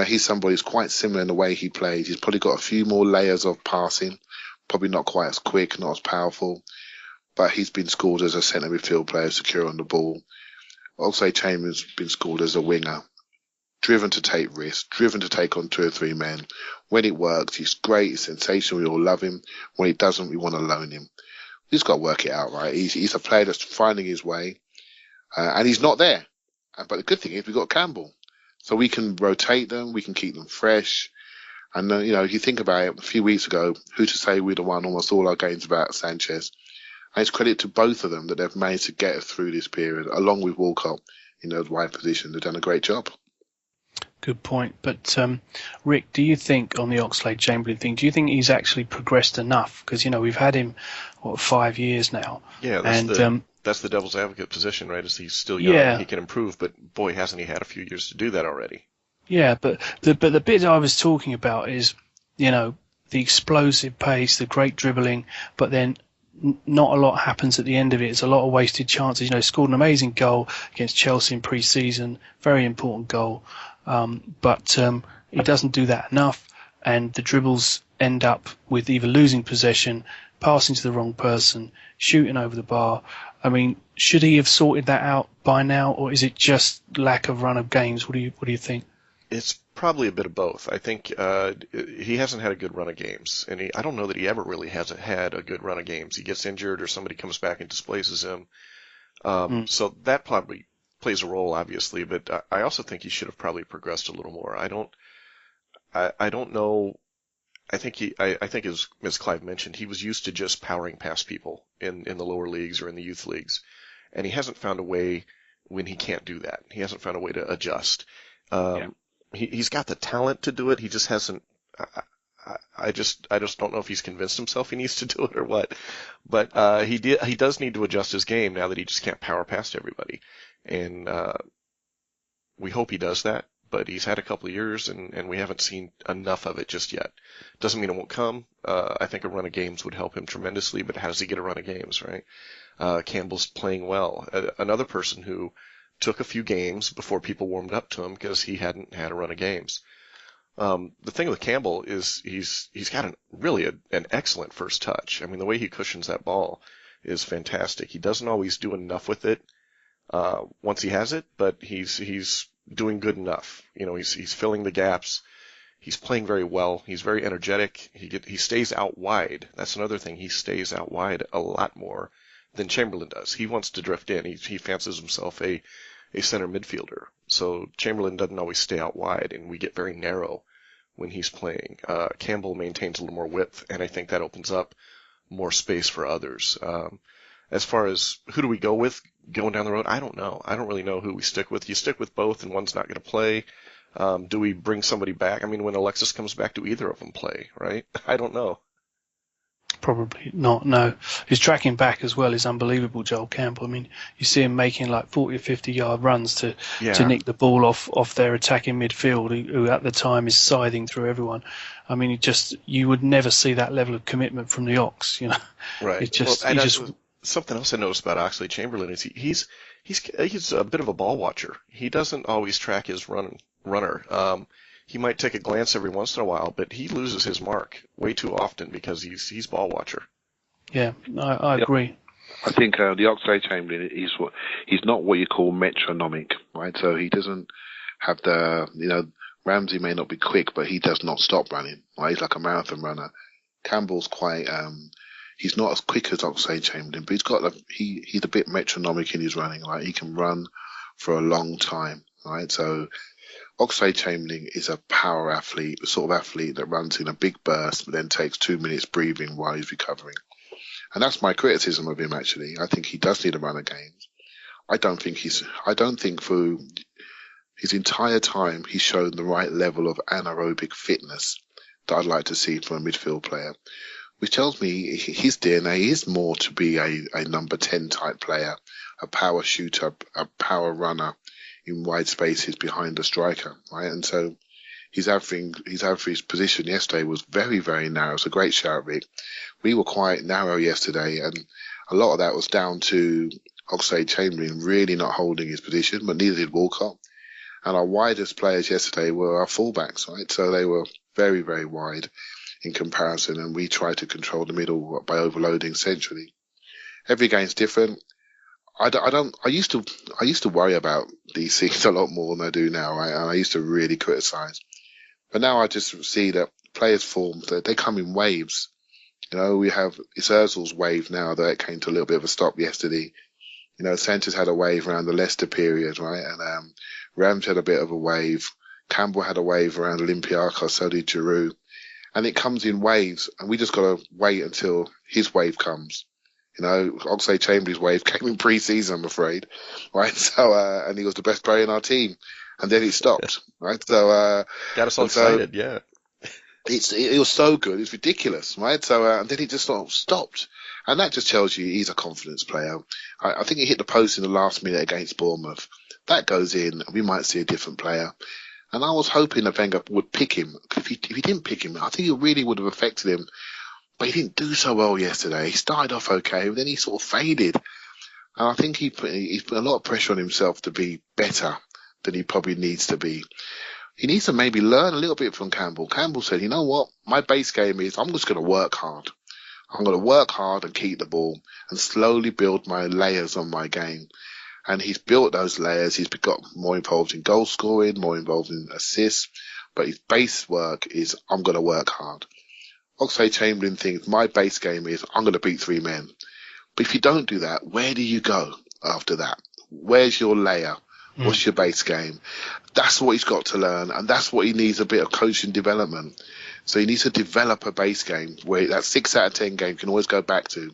he's somebody who's quite similar in the way he plays. He's probably got a few more layers of passing, probably not quite as quick, not as powerful. But he's been schooled as a centre midfield player, secure on the ball. Oxlade-Chamberlain's been schooled as a winger, driven to take risks, driven to take on 2 or 3 men. When it works, he's great, he's sensational, we all love him. When it doesn't, we want to loan him. He's got to work it out, right? He's a player that's finding his way, and he's not there. But the good thing is we've got Campbell. So we can rotate them, we can keep them fresh. And, if you think about it, a few weeks ago, who to say we'd have won almost all our games without Sanchez? And it's credit to both of them that they've managed to get us through this period, along with Walcott in those wide positions. They've done a great job. Good point. But Rick, do you think on the Oxlade-Chamberlain thing, do you think he's actually progressed enough? Because we've had him 5 years now. Yeah, that's the devil's advocate position, right? Is he's still young, yeah, he can improve, but boy, hasn't he had a few years to do that already? Yeah, but the bit I was talking about is, the explosive pace, the great dribbling, but then not a lot happens at the end of it. It's a lot of wasted chances. Scored an amazing goal against Chelsea in pre-season, very important goal, but he doesn't do that enough, and the dribbles end up with either losing possession, passing to the wrong person, shooting over the bar. I mean, should he have sorted that out by now, or is it just lack of run of games? What do you think? It's probably a bit of both. I think he hasn't had a good run of games, and I don't know that he ever really hasn't had a good run of games. He gets injured, or somebody comes back and displaces him. So that probably plays a role, obviously. But I also think he should have probably progressed a little more. I don't know. I think as Clive mentioned, he was used to just powering past people in the lower leagues or in the youth leagues, and he hasn't found a way when he can't do that. He hasn't found a way to adjust. He's got the talent to do it. He just hasn't. I just don't know if he's convinced himself he needs to do it or what. But he does need to adjust his game now that he just can't power past everybody, and we hope he does that. But he's had a couple of years, and we haven't seen enough of it just yet. Doesn't mean it won't come. I think a run of games would help him tremendously, but how does he get a run of games, right? Campbell's playing well. Another person who took a few games before people warmed up to him because he hadn't had a run of games. The thing with Campbell is he's got an excellent first touch. I mean, the way he cushions that ball is fantastic. He doesn't always do enough with it once he has it, but he's doing good enough. He's filling the gaps. He's playing very well. He's very energetic. He stays out wide. That's another thing. He stays out wide a lot more than Chamberlain does. He wants to drift in. He fancies himself a center midfielder. So Chamberlain doesn't always stay out wide, and we get very narrow when he's playing. Campbell maintains a little more width, and I think that opens up more space for others. As far as who do we go with going down the road, I don't know. I don't really know who we stick with. You stick with both, and one's not going to play. Do we bring somebody back? I mean, when Alexis comes back, do either of them play, right? I don't know. Probably not, no. His tracking back as well is unbelievable, Joel Campbell. I mean, you see him making like 40 or 50-yard runs to nick the ball off their attacking midfield, who at the time is scything through everyone. I mean, you would never see that level of commitment from the Ox, Right. Something else I noticed about Oxlade-Chamberlain is he's a bit of a ball watcher. He doesn't always track his runner. He might take a glance every once in a while, but he loses his mark way too often because he's ball watcher. Yeah, I agree. I think the Oxlade-Chamberlain he's not what you call metronomic, right? So he doesn't have Ramsey may not be quick, but he does not stop running. Right? He's like a marathon runner. Campbell's quite he's not as quick as Oxlade-Chamberlain, but he's a bit metronomic in his running. Right? He can run for a long time. Right? So Oxlade-Chamberlain is a power athlete, the sort of athlete that runs in a big burst, but then takes 2 minutes breathing while he's recovering. And that's my criticism of him, actually. I think he does need a run of games. I don't think through his entire time he's shown the right level of anaerobic fitness that I'd like to see from a midfield player, which tells me his DNA is more to be a number 10 type player, a power shooter, a power runner in wide spaces behind the striker, right? And so his average position yesterday was very, very narrow. It's a great shout, Rick. We were quite narrow yesterday, and a lot of that was down to Oxlade-Chamberlain really not holding his position, but neither did Walcott. And our widest players yesterday were our fullbacks, right? So they were very, very wide in comparison, and we tried to control the middle by overloading centrally. Every game's different. I used to worry about these things a lot more than I do now. I used to really criticize, but now I just see that players form that they come in waves. It's Ozil's wave now that came to a little bit of a stop yesterday. Sanchez had a wave around the Leicester period, right? And Ramsey had a bit of a wave. Campbell had a wave around Olympiacos, so did Giroud. And it comes in waves, and we just got to wait until his wave comes. Oxlade-Chamberlain's wave came in pre-season, I'm afraid, right? So, and he was the best player in our team. and then it stopped. Right, so got us all excited. Yeah, it was so good, it's ridiculous, right? So and then it just sort of stopped, and that just tells you he's a confidence player. I think he hit the post in the last minute against Bournemouth. That goes in, we might see a different player. And I was hoping that Wenger would pick him. If he didn't pick him, I think it really would have affected him. But he didn't do so well yesterday. He started off okay, but then he sort of faded. And I think he's put a lot of pressure on himself to be better than he probably needs to be. He needs to maybe learn a little bit from Campbell. Campbell said, you know what? My base game is I'm just going to work hard. I'm going to work hard and keep the ball and slowly build my layers on my game. And he's built those layers. He's got more involved in goal scoring, more involved in assists. But his base work is I'm going to work hard. Oxlade-Chamberlain thinks my base game is I'm going to beat 3 men. But if you don't do that, where do you go after that? Where's your layer? What's your base game? That's what he's got to learn, and that's what he needs a bit of coaching development. So he needs to develop a base game where that 6 out of 10 game can always go back to.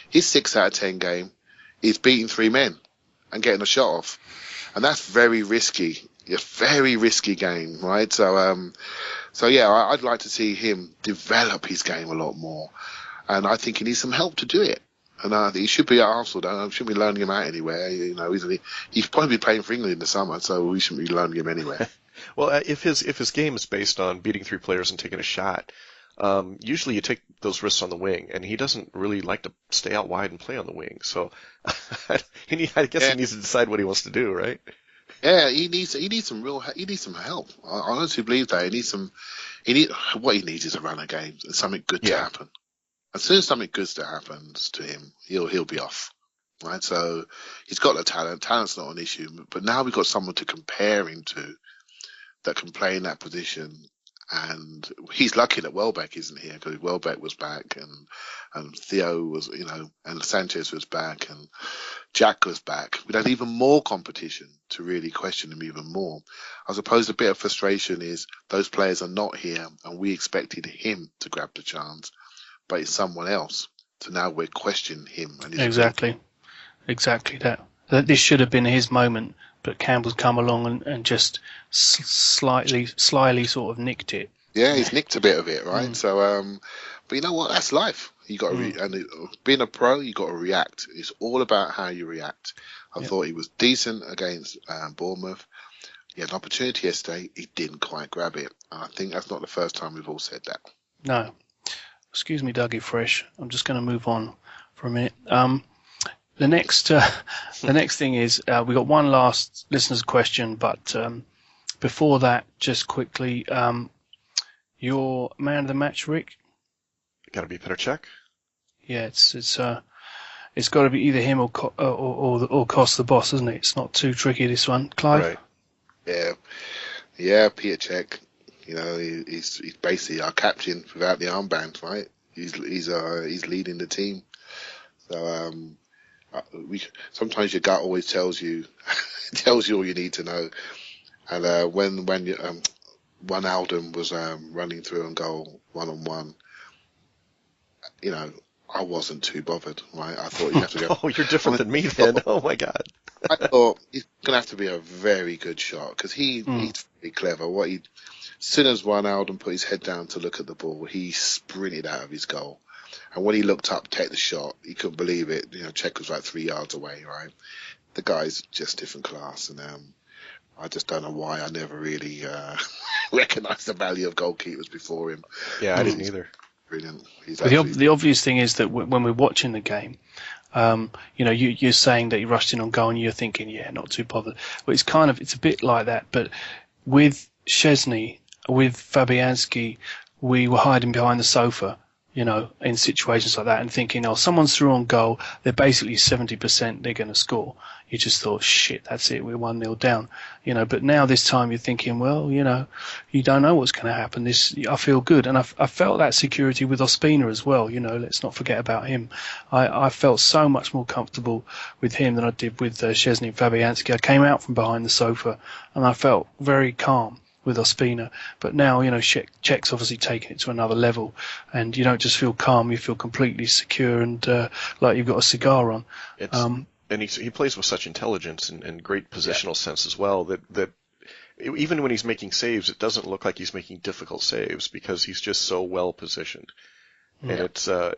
His 6 out of 10 game is beating 3 men and getting a shot off. And that's very risky. A very risky game, right? So yeah, I'd like to see him develop his game a lot more. And I think he needs some help to do it. And he should be at Arsenal. I shouldn't be loaning him out anywhere. You know, he's probably playing for England in the summer, so we shouldn't be loaning him anywhere. Well, if his game is based on beating 3 players and taking a shot, usually you take those risks on the wing, and he doesn't really like to stay out wide and play on the wing. So I guess he needs to decide what he wants to do, right? Yeah, he needs some help. I honestly believe that what he needs is a run of games and something good to happen. As soon as something good happens to him, he'll be off, right? So he's got the talent. Talent's not an issue, but now we've got someone to compare him to that can play in that position. And he's lucky that Welbeck isn't here, because Welbeck was back, and Theo was, and Sanchez was back, and Jack was back. We'd had even more competition to really question him even more. I suppose a bit of frustration is those players are not here, and we expected him to grab the chance. But it's someone else. So now we're questioning him. And exactly that. This should have been his moment, but Campbell's come along and just slyly sort of nicked it. Yeah, he's nicked a bit of it, right? So, but you know what? That's life. You got to being a pro, you got to react. It's all about how you react. I thought he was decent against Bournemouth. He had an opportunity yesterday. He didn't quite grab it. And I think that's not the first time we've all said that. No. Excuse me, Dougie Fresh. I'm just going to move on for a minute. The next thing is we got one last listener's question, but before that, just quickly, your man of the match, Rick. Got to be Petr Cech. Yeah, it's got to be either him or Kos the boss, isn't it? It's not too tricky, this one, Clive. Right. Yeah, Petr Cech. You know, he's basically our captain without the armband, right? He's leading the team. So sometimes your gut always tells you all you need to know. And when Wijnaldum was running through on goal 1-on-1, I wasn't too bothered, right? I thought you have to go. Oh, you're different than me then. Oh my God. I thought he's gonna have to be a very good shot, because he's very clever. As soon as Wijnaldum put his head down to look at the ball, he sprinted out of his goal. And when he looked up to take the shot, he couldn't believe it. Cech was like 3 yards away, right? The guy's just different class. And I just don't know why I never really recognised the value of goalkeepers before him. Yeah, I didn't either. Brilliant. The obvious thing is that when we're watching the game, you're saying that he rushed in on goal and you're thinking, yeah, not too bothered. But it's a bit like that. But with Szczesny, with Fabianski, we were hiding behind the sofa, in situations like that, and thinking, oh, someone's through on goal, they're basically 70% they're going to score. You just thought, shit, that's it, we're 1-0 down. But now this time you're thinking, well, you don't know what's going to happen. I feel good. And I felt that security with Ospina as well. Let's not forget about him. I felt so much more comfortable with him than I did with Szczesny and Fabianski. I came out from behind the sofa and I felt very calm with Ospina, but now Cech's obviously taken it to another level, and you don't just feel calm; you feel completely secure and like you've got a cigar on. And he plays with such intelligence and great positional sense as well that even when he's making saves, it doesn't look like he's making difficult saves because he's just so well positioned. And it's a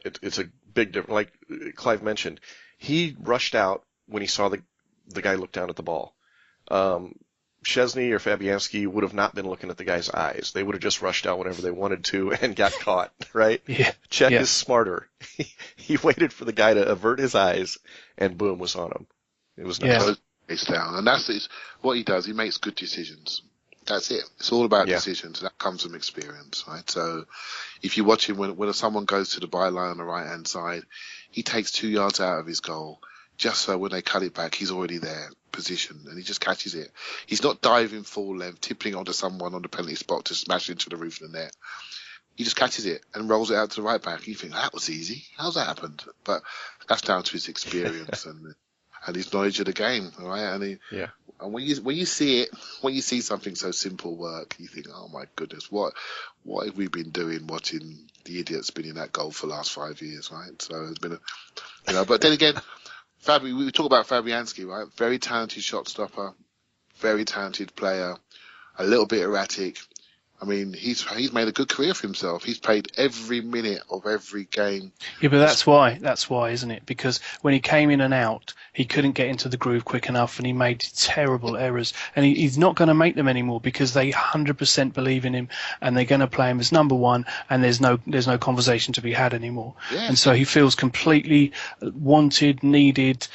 big difference. Like Clive mentioned, he rushed out when he saw the guy look down at the ball. Szczesny or Fabianski would have not been looking at the guy's eyes. They would have just rushed out whenever they wanted to and got caught, right? Yeah. Cech is smarter. He waited for the guy to avert his eyes, and boom, was on him. It was nice. It's down, and that's what he does. He makes good decisions. That's it. It's all about decisions. That comes from experience, right? So if you watch him when someone goes to the byline on the right-hand side, he takes 2 yards out of his goal just so when they cut it back, he's already there, positioned, and he just catches it. He's not diving full length, tippling onto someone on the penalty spot to smash into the roof of the net. He just catches it and rolls it out to the right back. You think, that was easy. How's that happened? But that's down to his experience and his knowledge of the game, right? And when you see it, when you see something so simple work, you think, oh my goodness, what have we been doing watching the idiot spinning that goal for the last 5 years, right? So it's been but then again, we talk about Fabianski, right? Very talented shot stopper, very talented player, a little bit erratic. I mean, he's made a good career for himself. He's played every minute of every game. Yeah, but that's why, isn't it? Because when he came in and out, he couldn't get into the groove quick enough, and he made terrible errors. And he's not going to make them anymore because they 100% believe in him, and they're going to play him as number one. And there's no conversation to be had anymore. Yeah. And so he feels completely wanted, needed,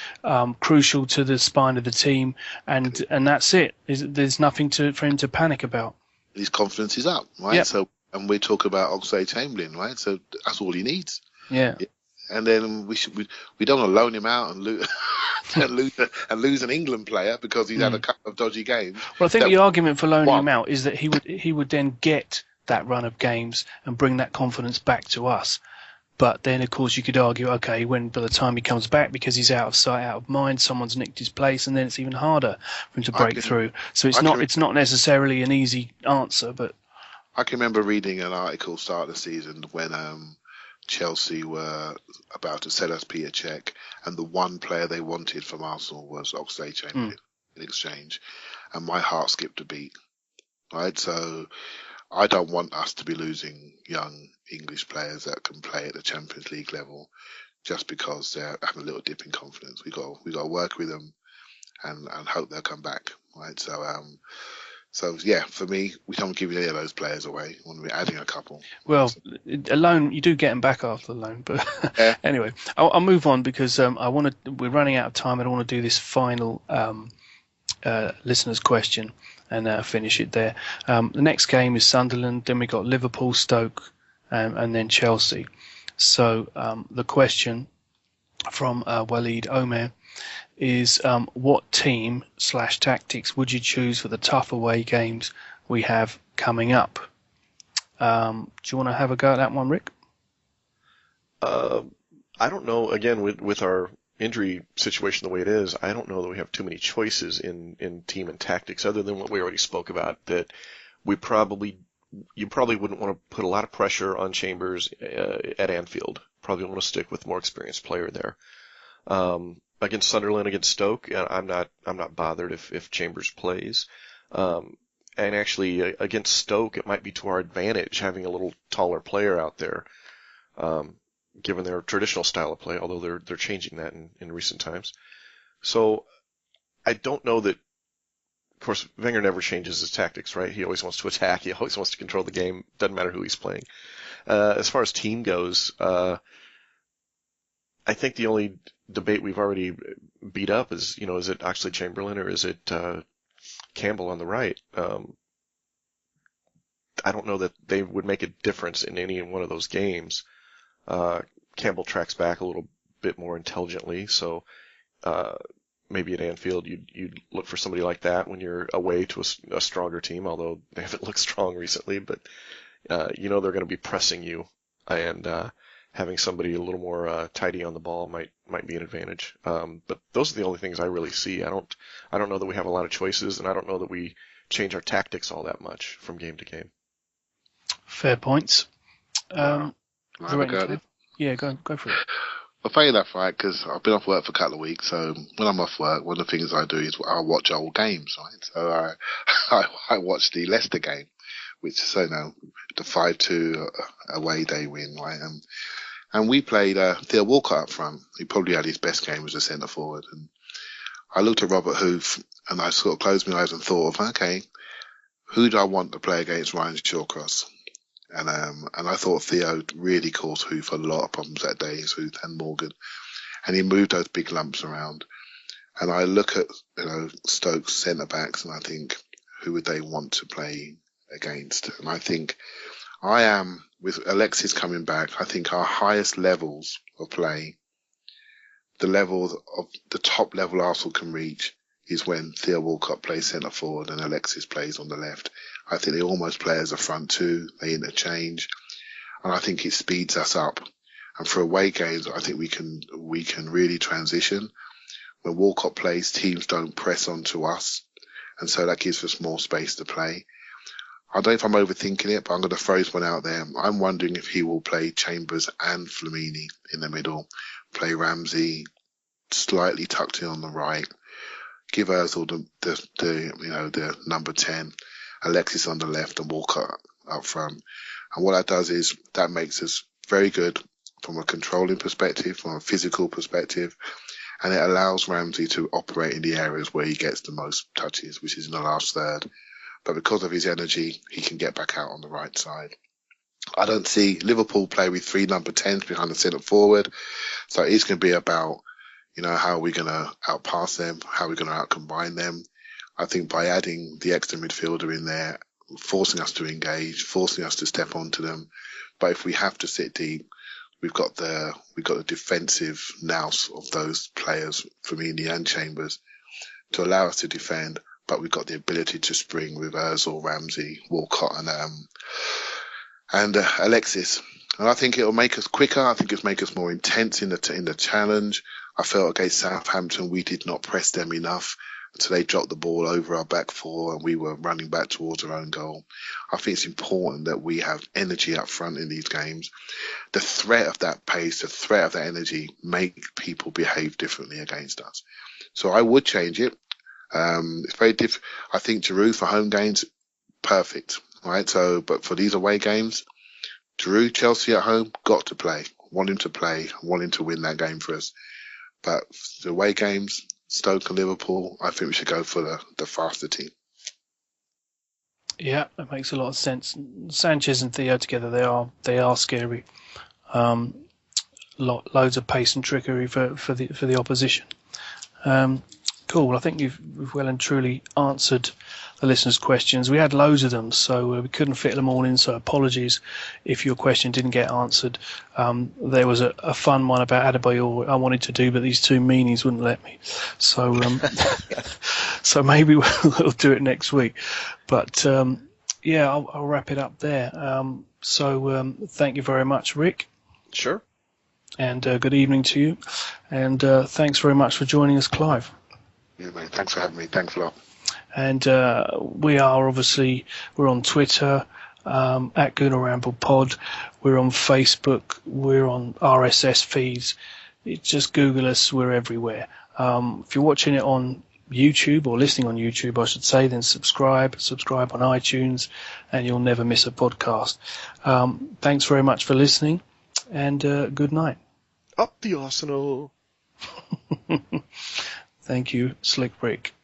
crucial to the spine of the team, and that's it. There's nothing for him to panic about. His confidence is up, right? Yep. So, and we talk about Oxlade-Chamberlain, right? So that's all he needs. Yeah. And then we don't want to loan him out and lose an England player because he's had a couple of dodgy games. Well, I think the argument for loaning him out is that he would then get that run of games and bring that confidence back to us. But then, of course, you could argue, okay, when by the time he comes back, because he's out of sight, out of mind, someone's nicked his place, and then it's even harder for him to break through. So it's not necessarily an easy answer. But I can remember reading an article start of the season when Chelsea were about to sell us Petr Cech, and the one player they wanted from Arsenal was Oxlade-Chamberlain in exchange, and my heart skipped a beat. Right, so I don't want us to be losing young English players that can play at the Champions League level just because they're having a little dip in confidence. We got to work with them and hope they'll come back, right? So yeah, for me, we don't give any of those players away when we're adding a couple. Well, a loan, you do get them back after the loan, but anyway, I'll move on because we're running out of time. I don't want to do this final listener's question and finish it there. The next game is Sunderland, then we got Liverpool, Stoke, and then Chelsea. So the question from Waleed Omer is what team / tactics would you choose for the tough away games we have coming up? Do you want to have a go at that one, Rick? I don't know. Again, with our injury situation the way it is, I don't know that we have too many choices in team and tactics other than what we already spoke about, that you probably wouldn't want to put a lot of pressure on Chambers at Anfield. Probably want to stick with more experienced player there. Against Sunderland, against Stoke, I'm not bothered if Chambers plays. And actually, against Stoke, it might be to our advantage having a little taller player out there, given their traditional style of play, although they're changing that in recent times. So I don't know that. Of course, Wenger never changes his tactics, right? He always wants to attack. He always wants to control the game. Doesn't matter who he's playing. As far as team goes, I think the only debate we've already beat up is it Oxlade-Chamberlain or is it Campbell on the right? I don't know that they would make a difference in any one of those games. Campbell tracks back a little bit more intelligently, so maybe at Anfield you'd look for somebody like that when you're away to a stronger team, although they haven't looked strong recently, but they're going to be pressing you, and having somebody a little more tidy on the ball might be an advantage. But those are the only things I really see. I don't know that we have a lot of choices, and I don't know that we change our tactics all that much from game to game. Fair points. Yeah, go for it. funny enough, right, because I've been off work for a couple of weeks, so when I'm off work, one of the things I do is I watch old games, right? So I watched the Leicester game, which is, the 5-2 away day win, right? And we played Theo Walcott up front. He probably had his best game as a centre forward. And I looked at Robert Hoof, and I sort of closed my eyes and thought of, okay, who do I want to play against Ryan Shawcross? And I thought Theo really caused Hoof a lot of problems that day, Hoof and Morgan. And he moved those big lumps around. And I look at, Stoke's centre-backs, and I think, who would they want to play against? And I think with Alexis coming back, I think our highest levels of play, the levels of the top level Arsenal can reach, is when Theo Walcott plays centre forward and Alexis plays on the left. I think they almost play as a front two, they interchange, and I think it speeds us up. And for away games, I think we can really transition. When Walcott plays, teams don't press onto us, and so that gives us more space to play. I don't know if I'm overthinking it, but I'm going to throw this one out there. I'm wondering if he will play Chambers and Flamini in the middle, play Ramsey slightly tucked in on the right, give Ozil the number 10, Alexis on the left, and Walcott up front. And what that does is that makes us very good from a controlling perspective, from a physical perspective, and it allows Ramsey to operate in the areas where he gets the most touches, which is in the last third. But because of his energy, he can get back out on the right side. I don't see Liverpool play with 3 number 10s behind the centre forward. So it's going to be about, how are we going to outpass them? How are we going to outcombine them? I think by adding the extra midfielder in there, forcing us to engage, forcing us to step onto them. But if we have to sit deep, we've got the defensive nous of those players, Flamini and Chambers, to allow us to defend. But we've got the ability to spring with Ozil, Ramsey, Walcott, and Alexis. And I think it'll make us quicker. I think it'll make us more intense in the challenge. I felt against Southampton we did not press them enough, so they dropped the ball over our back four, and we were running back towards our own goal. I think it's important that we have energy up front in these games. The threat of that pace, the threat of that energy, make people behave differently against us. So I would change it. It's very different. I think Giroud for home games, perfect, right? So, but for these away games, Giroud, Chelsea at home, got to play. Want him to play. Want him to win that game for us. But the away games, Stoke and Liverpool, I think we should go for the faster team. Yeah, that makes a lot of sense. Sanchez and Theo together, they are scary. Loads of pace and trickery for the opposition. Cool. I think we've well and truly answered the listeners' questions. We had loads of them, so we couldn't fit them all in. So apologies if your question didn't get answered. There was a fun one about Adebayor I wanted to do, but these two meanies wouldn't let me. So so maybe we'll do it next week. But I'll wrap it up there. So thank you very much, Rick. Sure. And good evening to you. And thanks very much for joining us, Clive. Yeah, mate. Thanks for having me. Thanks a lot. And we're on Twitter at Gooner Ramble Pod. We're on Facebook. We're on RSS feeds. Just Google us. We're everywhere. If you're watching it on YouTube, or listening on YouTube, I should say, then subscribe on iTunes, and you'll never miss a podcast. Thanks very much for listening, and good night. Up the Arsenal. Thank you, Slick Brick.